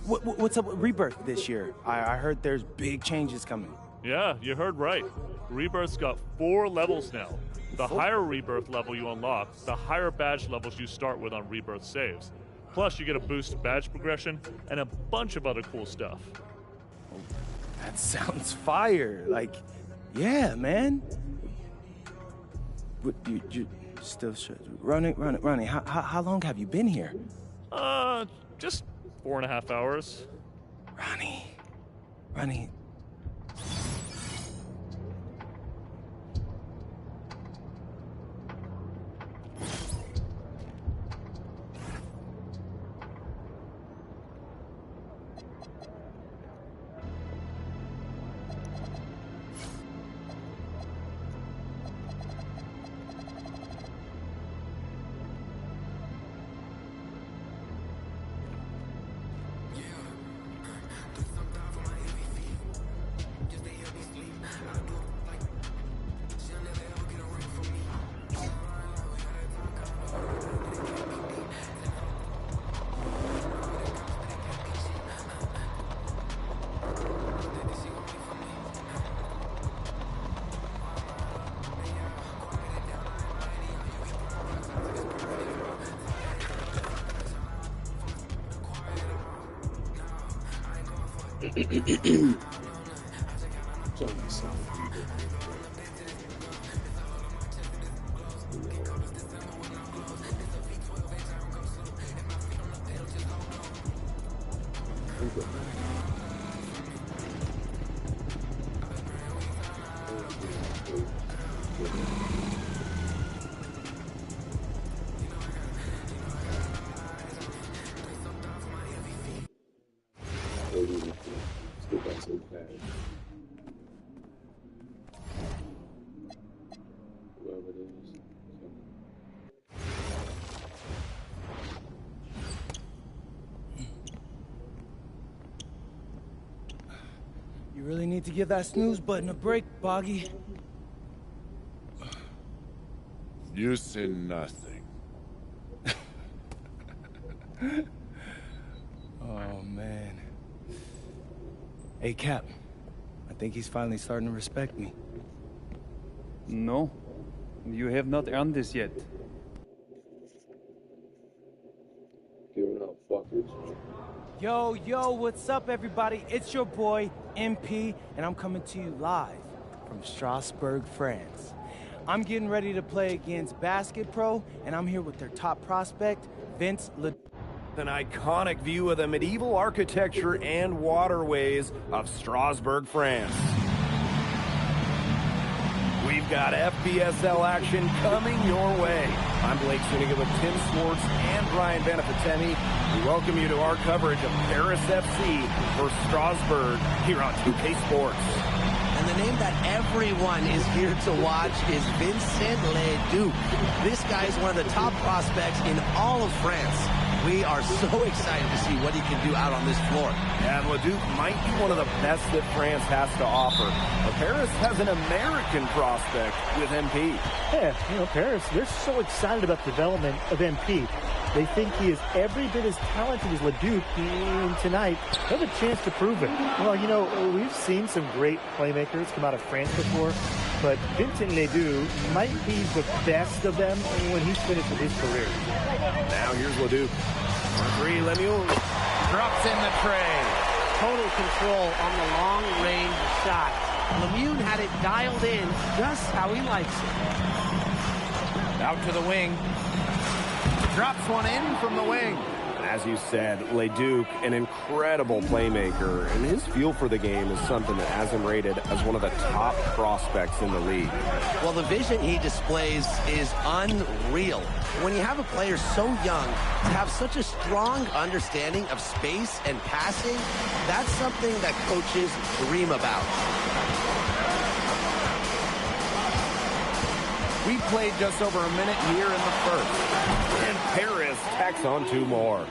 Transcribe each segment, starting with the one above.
What's up with Rebirth this year? I heard there's big changes coming. Yeah, you heard right. Rebirth's got 4 levels now. The higher Rebirth level you unlock, the higher badge levels you start with on Rebirth saves. Plus, you get a boost to badge progression and a bunch of other cool stuff. That sounds fire. Like, yeah, man. You still running. How long have you been here? Just 4.5 hours. Ronnie. You really need to give that snooze button a break, Boggy. You say nothing. Oh, man. Hey, Cap. I think he's finally starting to respect me. No. You have not earned this yet. Giving out fuckers. Yo, what's up, everybody? It's your boy, MP, and I'm coming to you live from Strasbourg, France. I'm getting ready to play against Basket Pro, and I'm here with their top prospect, Vince Le... An iconic view of the medieval architecture and waterways of Strasbourg, France. We've got FBSL action coming your way. I'm Blake Suniga with Tim Swartz and Brian Benefatemi. We welcome you to our coverage of Paris FC versus Strasbourg here on 2K Sports. And the name that everyone is here to watch is Vincent Leduc. This guy is one of the top prospects in all of France. We are so excited to see what he can do out on this floor. And Leduc might be one of the best that France has to offer. But Paris has an American prospect with MP. Yeah, Paris, they're so excited about the development of MP. They think he is every bit as talented as Leduc, and tonight they have a chance to prove it. Well, we've seen some great playmakers come out of France before, but Vincent Leduc might be the best of them when he's finished with his career. Now here's Leduc. Three, Lemuel drops in the tray. Total control on the long-range shot. Lemuel had it dialed in just how he likes it. Out to the wing. Drops one in from the wing. As you said, Leduc, an incredible playmaker, and his feel for the game is something that has him rated as one of the top prospects in the league. Well, the vision he displays is unreal. When you have a player so young, to have such a strong understanding of space and passing, that's something that coaches dream about. We played just over a minute here in the first, and Paris tacks on 2 more.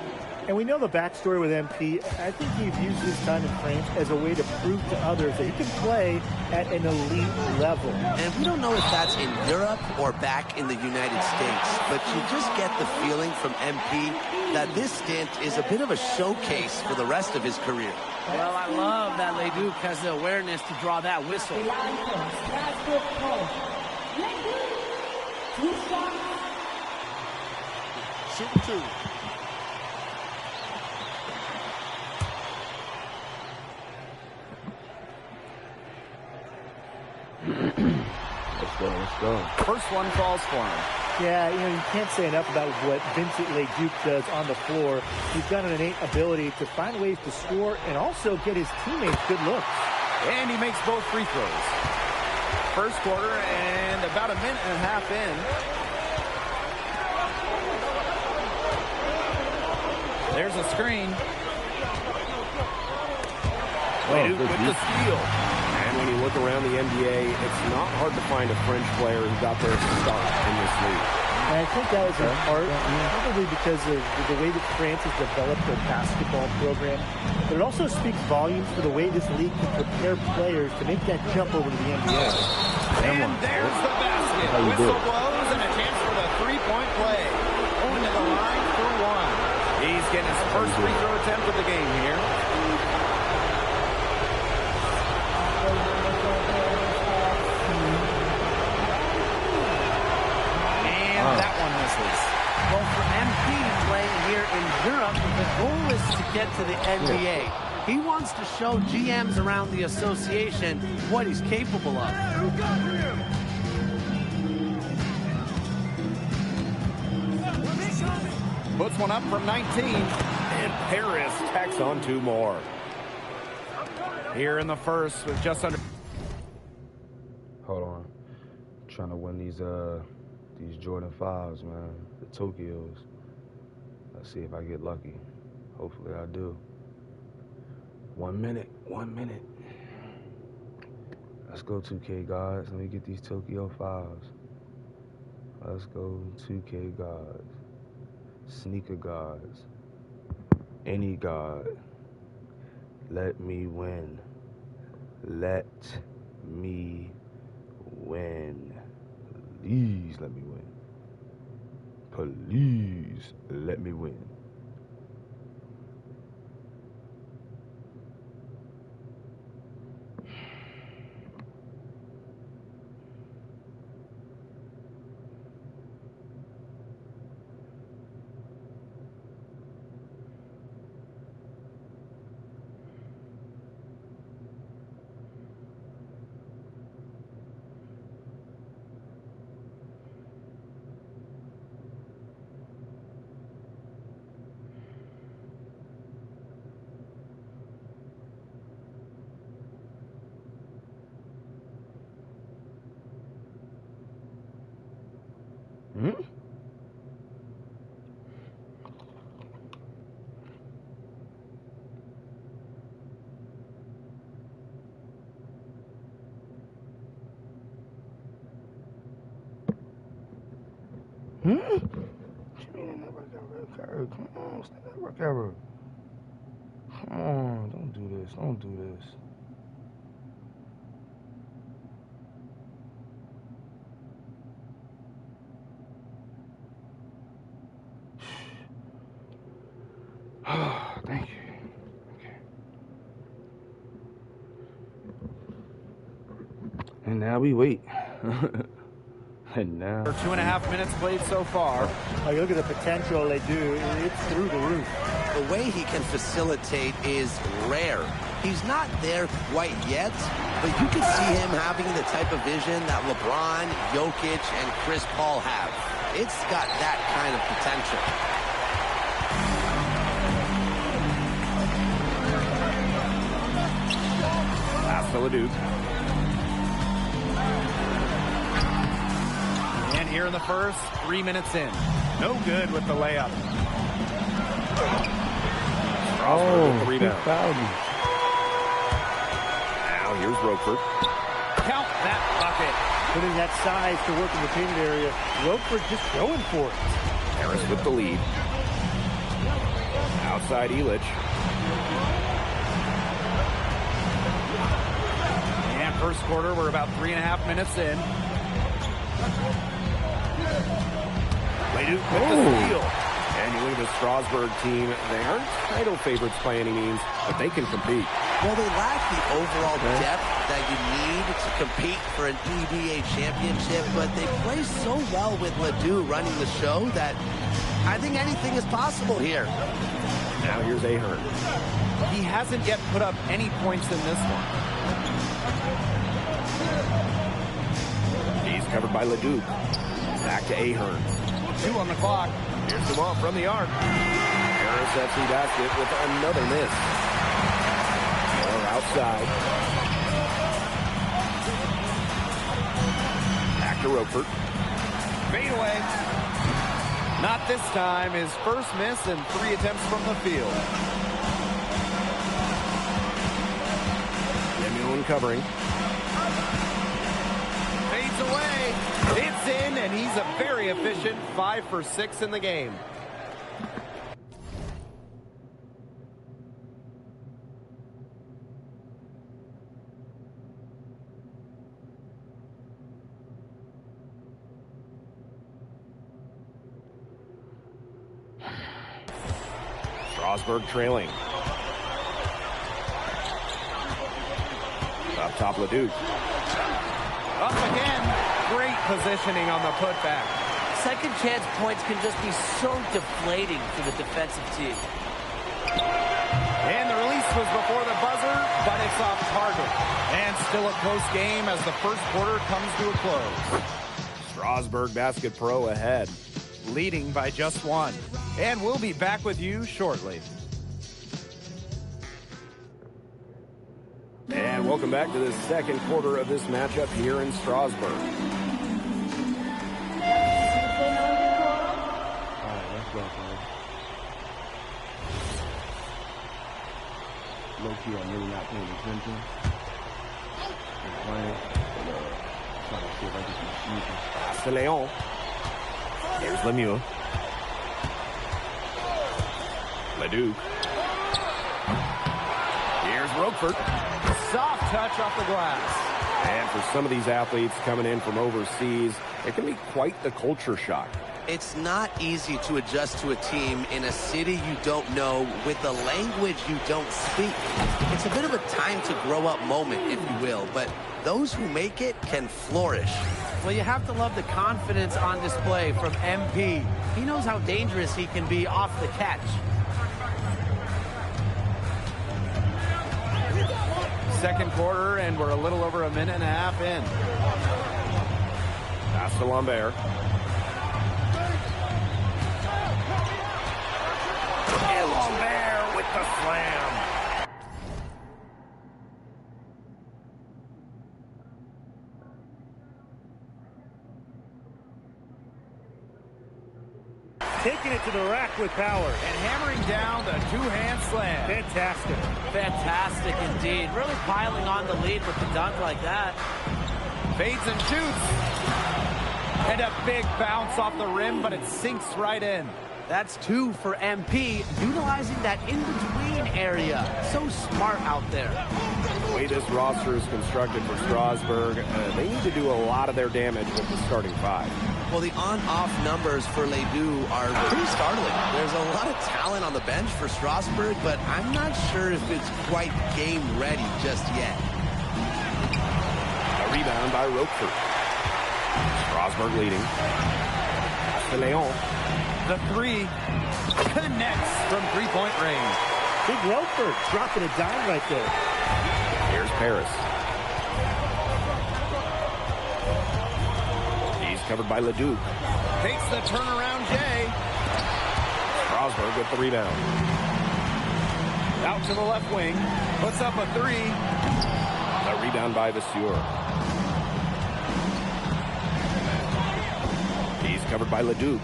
And we know the backstory with MP. I think he's used his time in France as a way to prove to others that he can play at an elite level. And we don't know if that's in Europe or back in the United States, but you just get the feeling from MP that this stint is a bit of a showcase for the rest of his career. Well, I love that Leduc has the awareness to draw that whistle. Shooting 2. Let's go. First one falls for him. Yeah, you can't say enough about what Vincent Leduc does on the floor. He's got an innate ability to find ways to score and also get his teammates good looks. And he makes both free throws. First quarter and about a minute and a half in. There's a screen. Leduc with the steal. And when you look around the NBA, it's not hard to find a French player who got their start in this league. And I think that was in part probably because of the way that France has developed their basketball program. But it also speaks volumes for the way this league can prepare players to make that jump over to the NBA. And there's the basket. Whistle blows and a chance for the three-point play. Going to the line for one. He's getting his first free throw attempt of the game here. That one misses. Well, for MP playing here in Europe, the goal is to get to the NBA. He wants to show GMs around the association what he's capable of. Puts one up from 19. And Paris tacks on 2 more. Here in the first with just under... Hold on. I'm trying to win these Jordan 5s, man. The Tokyos. Let's see if I get lucky. Hopefully I do. 1 minute. 1 minute. Let's go 2K guys. Let me get these Tokyo 5s. Let's go 2K guys. Sneaker gods. Any god. Let me win. Let me win. Please let me win. Please let me win. Come on, stand that work error. Come on, don't do this. Don't do this. Thank you. Okay. And now we wait. And now 2.5 minutes played so far. Oh, you look at the potential they do. It's through the roof. The way he can facilitate is rare. He's not there quite yet, but you can see him having the type of vision that LeBron, Jokic, and Chris Paul have. It's got that kind of potential. Pass to Leduc. And here in the first, 3 minutes in. No good with the layup. oh, rebound. Now here's Roquefort. Count that bucket. Putting that size to work in the painted area. Roquefort just going for it. Harris with the lead. side, Illich. And first quarter, we're about 3.5 minutes in. Leduc with the steal. And you look at the Strasburg team, they aren't title favorites by any means, but they can compete. Well, they lack the overall depth that you need to compete for an EBA championship, but they play so well with Ledoux running the show that I think anything is possible here. Now here's Ahern. He hasn't yet put up any points in this one. He's covered by Leduc. Back to Ahern. 2 on the clock. Here's the ball from the arc. Paris FC basket with another miss. Miller outside. Back to Roper. Fade away. Not this time. His first miss and 3 attempts from the field. Lemuel covering. Fades away. It's in, and he's a very efficient 5 for 6 in the game. Strasburg trailing. Up top, Leduc. Up again. Great positioning on the putback. Second chance points can just be so deflating for the defensive team. And the release was before the buzzer, but it's off target. And still a close game as the first quarter comes to a close. Strasburg Basket Pro ahead. Leading by just 1. And we'll be back with you shortly. And welcome back to the second quarter of this matchup here in Strasburg. All right, let's go, fellas. Low-key, I'm really not paying attention. I'm playing, but trying to see if I get some sneakers. Pass to Leon. Here's Lemieux. Leduc. Here's Roquefort. Soft touch off the glass. And for some of these athletes coming in from overseas, it can be quite the culture shock. It's not easy to adjust to a team in a city you don't know with a language you don't speak. It's a bit of a time to grow up moment, if you will, but those who make it can flourish. Well, you have to love the confidence on display from MP. He knows how dangerous he can be off the catch. Second quarter, and we're a little over 1.5 minutes in. Pass to Lambert. And Lambert with the slam. Taking it to the rack with power. And hammering down the 2-hand slam. Fantastic. Fantastic indeed. Really piling on the lead with the dunk like that. Fades and shoots. And a big bounce off the rim, but it sinks right in. That's 2 for MP, utilizing that in-between area. So smart out there. The way this roster is constructed for Strasburg, they need to do a lot of their damage with the starting 5. Well, the on-off numbers for Ledoux are pretty startling. There's a lot of talent on the bench for Strasburg, but I'm not sure if it's quite game ready just yet. A rebound by Roquefort. Strasburg leading. Pass to Leon. The 3 connects from 3-point range. Big Roper dropping a dime right there. Here's Paris. He's covered by Leduc. Takes the turnaround, Jay. Strasburg with the rebound. Out to the left wing. Puts up a 3. A rebound by Vasseur. He's covered by Leduc.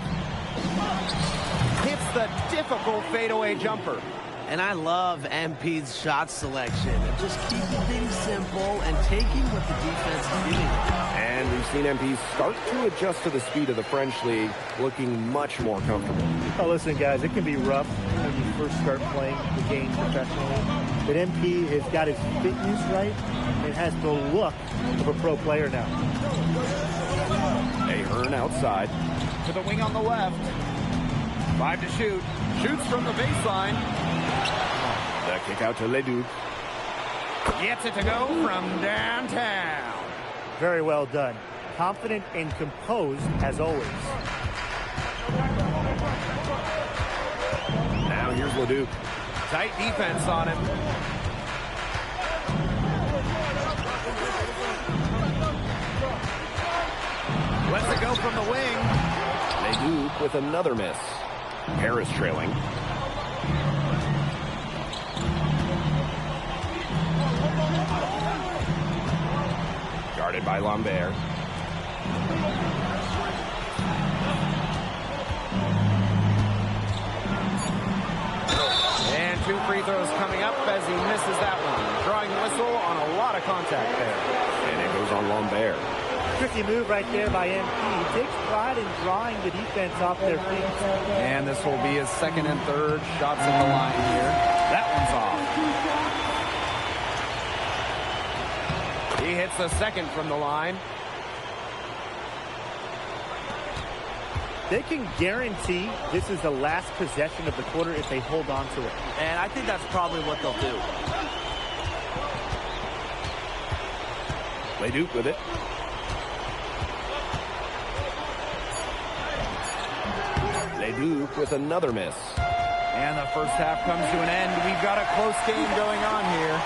Hits the difficult fadeaway jumper. And I love MP's shot selection. And just keeping things simple and taking what the defense is giving him. And we've seen MP start to adjust to the speed of the French League, looking much more comfortable. Oh, listen, guys, it can be rough when you first start playing the game professionally. But MP has got his fitness right and has the look of a pro player now. Ahern outside. To the wing on the left. 5 to shoot. Shoots from the baseline. The kick out to Leduc. Gets it to go from downtown. Very well done. Confident and composed as always. Now here's Leduc. Tight defense on him. Lets it go from the wing. Leduc with another miss. Paris trailing. Guarded by Lambert. And 2 free throws coming up as he misses that one. Drawing whistle on a lot of contact there. And it goes on Lambert. Tricky move right there by MP. He takes pride in drawing the defense off their feet. And this will be his second and third shots at the line here. That one's off. He hits the second from the line. They can guarantee this is the last possession of the quarter if they hold on to it. And I think that's probably what they'll do. Leduc with it. Leduc with another miss. And the first half comes to an end. We've got a close game going on here.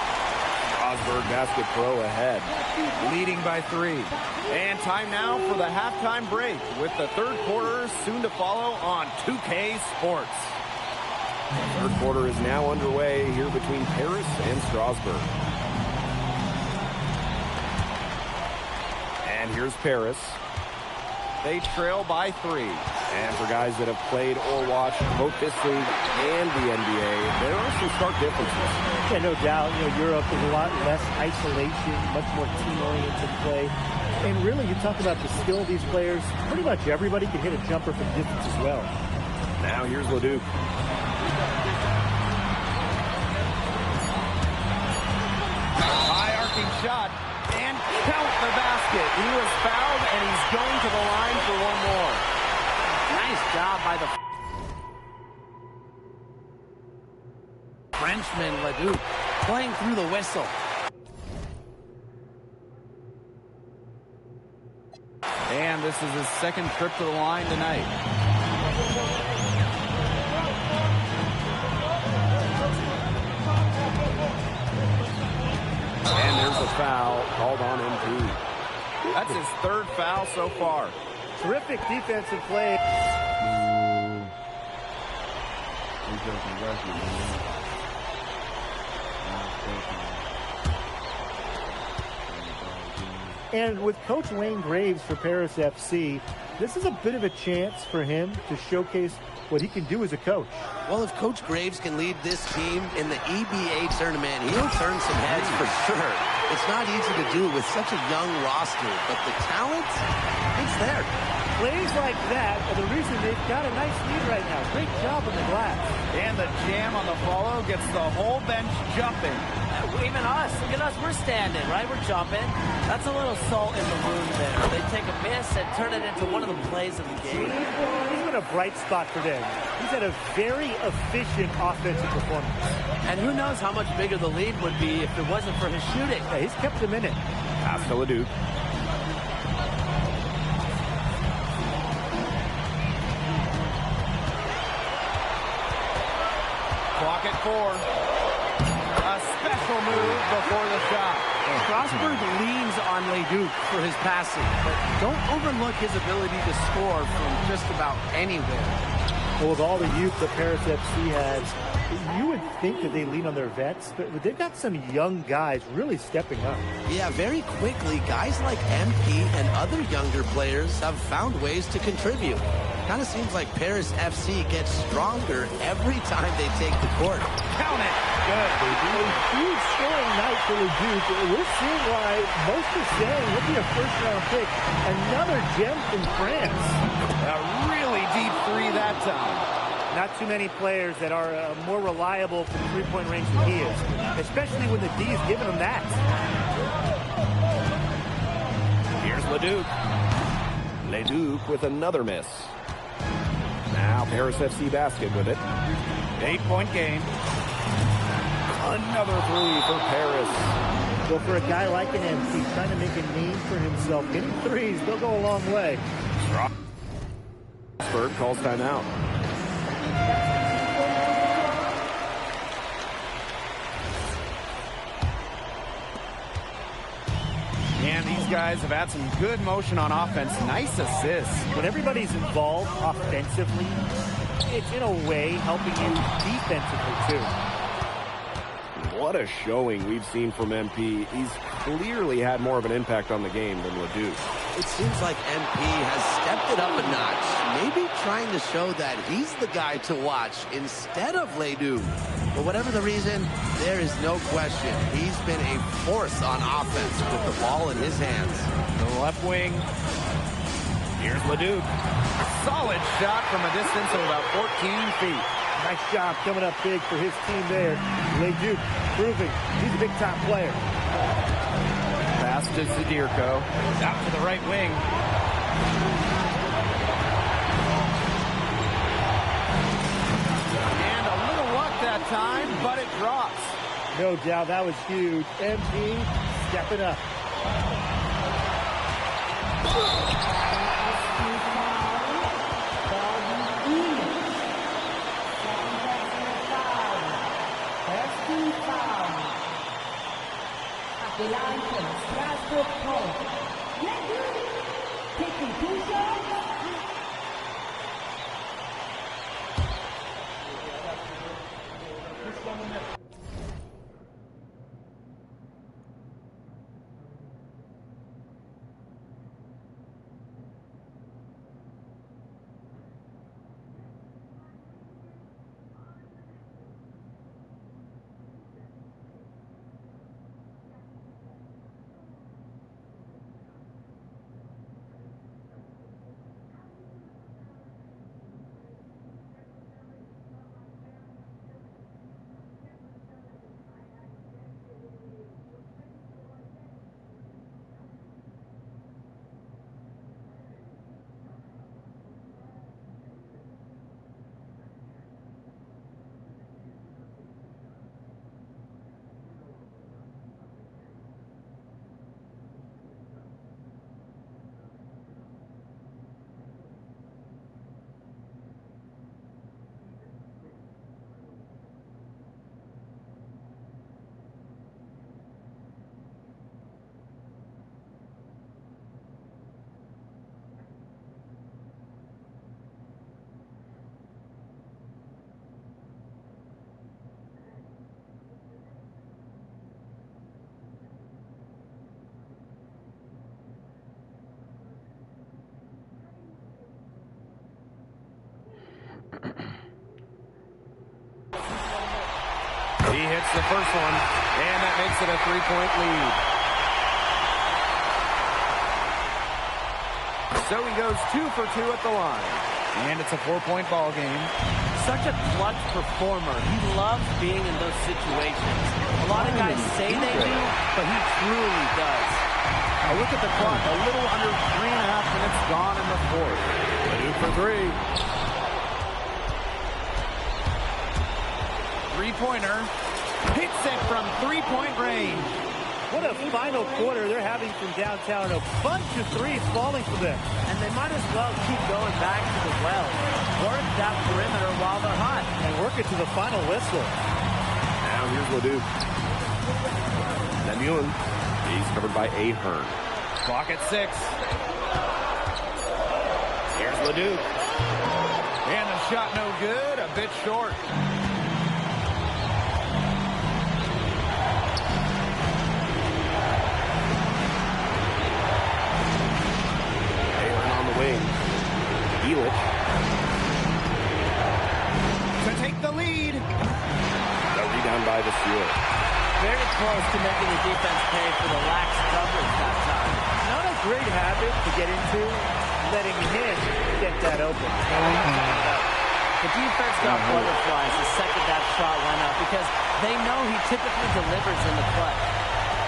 Strasburg Basket Pro ahead, leading by 3. And time now for the halftime break with the third quarter soon to follow on 2K Sports. The third quarter is now underway here between Paris and Strasburg. And here's Paris. They trail by 3. And for guys that have played or watched both this league and the NBA, there are some stark differences. Yeah, no doubt. You know, Europe is a lot less isolation, much more team-oriented play. And really, you talk about the skill of these players, pretty much everybody can hit a jumper from distance as well. Now here's Leduc. High arcing shot. And count the basket. He was fouled, and he's going to the line for one more. Nice job by the Frenchman, Leduc, playing through the whistle. And this is his second trip to the line tonight. And there's a foul called on MP. That's his third foul so far. Terrific defensive play. And with Coach Wayne Graves for Paris FC, this is a bit of a chance for him to showcase what he can do as a coach. Well, if Coach Graves can lead this team in the EBA tournament, he'll turn some heads for sure. It's not easy to do with such a young roster, but the talent, it's there. Plays like that are the reason they've got a nice lead right now. Great job on the glass. And the jam on the follow gets the whole bench jumping. Even us, look at us, we're standing, right? We're jumping. That's a little salt in the wound there. They take a miss and turn it into one of the plays of the game. He's been a bright spot for them. He's had a very efficient offensive performance. And who knows how much bigger the lead would be if it wasn't for his shooting. Yeah, he's kept them in it. Pass to Leduc. Clock at 4. A special move before the shot. Strasburg leans on Leduc for his passing, but don't overlook his ability to score from just about anywhere. Well, with all the youth that Paris FC has, you would think that they lean on their vets, but they've got some young guys really stepping up. Yeah, very quickly, guys like MP and other younger players have found ways to contribute. Kind of seems like Paris FC gets stronger every time they take the court. Count it. Good. A huge scoring night for Leduc. We're seeing why most are saying he'll be a first-round pick. Another gem from France. A really deep three that time. Not too many players that are more reliable from three-point range than he is, especially when the D is giving him that. Here's Leduc. Leduc with another miss. Now Paris FC basket with it. 8-point game. Another three for Paris. Well, for a guy like an MP trying to make a name for himself, hitting threes, they'll go a long way. Strasburg calls timeout. And these guys have had some good motion on offense. Nice assists. When everybody's involved offensively, it's in a way helping you defensively too. What a showing we've seen from MP. He's clearly had more of an impact on the game than Leduc. It seems like MP has stepped it up a notch, maybe trying to show that he's the guy to watch instead of Leduc. But whatever the reason, there is no question he's been a force on offense with the ball in his hands. The left wing. Here's Leduc. A solid shot from a distance of about 14 feet. Nice job coming up big for his team there. Leduc proving he's a big-time player. Pass to Zadirko. Out to the right wing. And a little luck that time, but it drops. No doubt, that was huge. MP stepping up. The line from Strasbourg Pro. Taking 2 shots. He hits the first one, and that makes it a 3-point lead. So he goes 2 for 2 at the line. And it's a 4-point ball game. Such a clutch performer. He loves being in those situations. A lot of guys say they do, but he truly does. Now look at the clock. A little under 3.5 minutes gone in the fourth. 2 for 3. Three-pointer. Hits it from 3-point range. What a final quarter they're having from downtown. A bunch of threes falling for them. And they might as well keep going back to the well. Work that perimeter while they're hot. And work it to the final whistle. Now here's Leduc. Lemuel. He's covered by Ahern. Clock at 6. Here's Leduc. And the shot no good. A bit short. Wing. Elich by the seal. Very close to making the defense pay for the lax coverage that time. Not a great habit to get into, letting him get that open. The defense got butterflies the second that shot went up because they know he typically delivers in the clutch.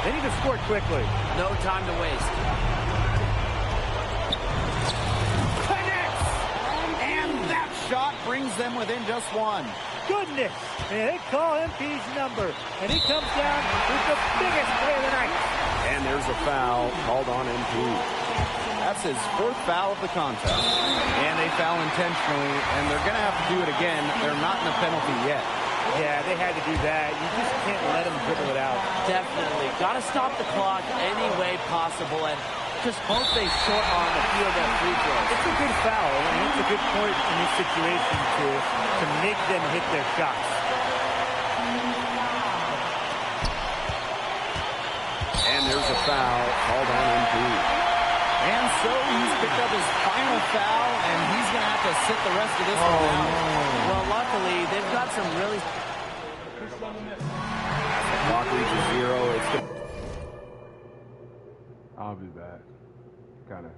They need to score quickly. No time to waste. Connects! And that shot brings them within just one. Goodness! And they call MP's number, and he comes down with the biggest play of the night. And there's a foul called on MP. That's his fourth foul of the contest. And they foul intentionally, and they're going to have to do it again. They're not in the penalty yet. Yeah, they had to do that. You just can't let them dribble it out. Definitely. Got to stop the clock any way possible and just hope they short on a few of their free throws. It's a good foul, and it's a good point in this situation to make them hit their shots. And there's a foul called on MP. And so he's picked up his final foul, and he's going to have to sit the rest of this one out. Well, luckily, they've got some really... Clock reaches 0. It's I'll be back. Kind of